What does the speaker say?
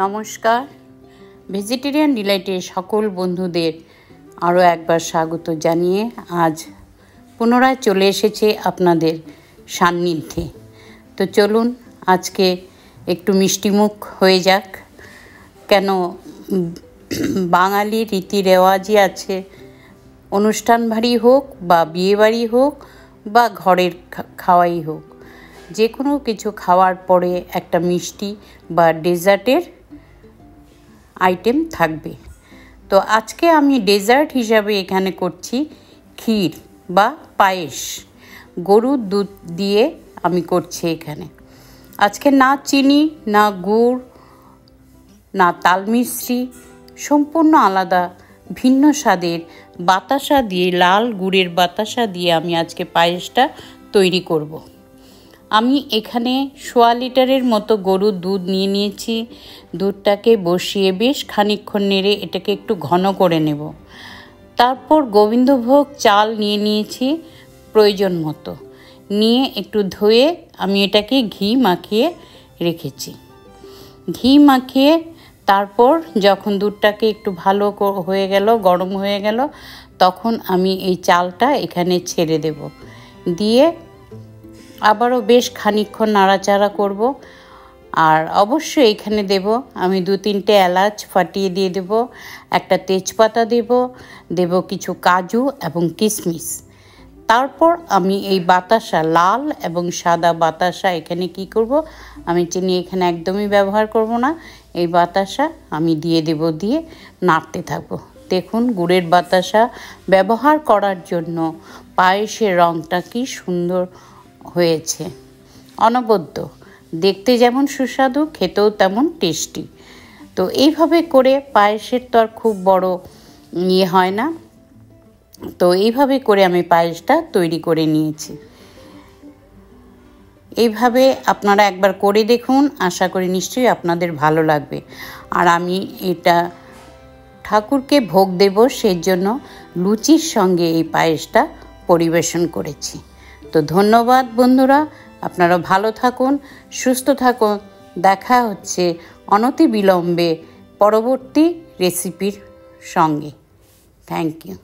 নমস্কার, ভেজিটেরিয়ান ডিলাইটে সকল বন্ধুদের আরও একবার স্বাগত জানিয়ে আজ পুনরায় চলে এসেছে আপনাদের সান্নিধ্যে। তো চলুন আজকে একটু মিষ্টিমুখ হয়ে যাক। কেন, বাঙালি রীতি রেওয়াজই আছে, অনুষ্ঠান বাড়ি হোক বা বিয়ে বাড়ি হোক বা ঘরের খাওয়াই হোক, যে কোনো কিছু খাওয়ার পরে একটা মিষ্টি বা ডেজার্টের আইটেম থাকবে। তো আজকে আমি ডেজার্ট হিসাবে এখানে করছি ক্ষীর বা পায়েস। গরুর দুধ দিয়ে আমি করছি এখানে। আজকে না চিনি, না গুড়, না তালমিশ্রি, সম্পূর্ণ আলাদা ভিন্ন স্বাদের বাতাসা দিয়ে, লাল গুড়ের বাতাসা দিয়ে আমি আজকে পায়েসটা তৈরি করব। আমি এখানে 1.25 লিটারের মতো গরুর দুধ নিয়ে নিয়েছি। দুধটাকে বসিয়ে বেশ খানিকক্ষণ নেড়ে এটাকে একটু ঘন করে নেব। তারপর গোবিন্দভোগ চাল নিয়ে নিয়েছি প্রয়োজন মতো, নিয়ে একটু ধুয়ে আমি এটাকে ঘি মাখিয়ে রেখেছি। ঘি মাখিয়ে তারপর যখন দুধটাকে একটু ভালো হয়ে গেল, গরম হয়ে গেল, তখন আমি এই চালটা এখানে ছেড়ে দেব। দিয়ে আবারও বেশ খানিকক্ষণ নাড়াচাড়া করব। আর অবশ্যই এখানে দেব আমি 2-3টে এলাচ ফাটিয়ে দিয়ে দেব, একটা তেজপাতা দেব কিছু কাজু এবং কিশমিশ। তারপর আমি এই বাতাসা, লাল এবং সাদা বাতাসা এখানে কি করব, আমি চিনি এখানে একদমই ব্যবহার করব না। এই বাতাসা আমি দিয়ে দেব, দিয়ে নাড়তে থাকবো। দেখুন গুড়ের বাতাসা ব্যবহার করার জন্য পায়েসের রঙটা কি সুন্দর হয়েছে, অনবদ্য, দেখতে যেমন সুস্বাদু, খেতেও তেমন টেস্টি। তো এইভাবে করে পায়েসের তো আর খুব বড় হয় না। তো এইভাবে করে আমি পায়েসটা তৈরি করে নিয়েছি। এইভাবে আপনারা একবার করে দেখুন, আশা করি নিশ্চয়ই আপনাদের ভালো লাগবে। আর আমি এটা ঠাকুরকে ভোগ দেব, সেই জন্য লুচির সঙ্গে এই পায়েসটা পরিবেশন করেছি। তো ধন্যবাদ বন্ধুরা, আপনারা ভালো থাকুন, সুস্থ থাকুন। দেখা হচ্ছে অনতিবিলম্বে পরবর্তী রেসিপির সঙ্গে। Thank you.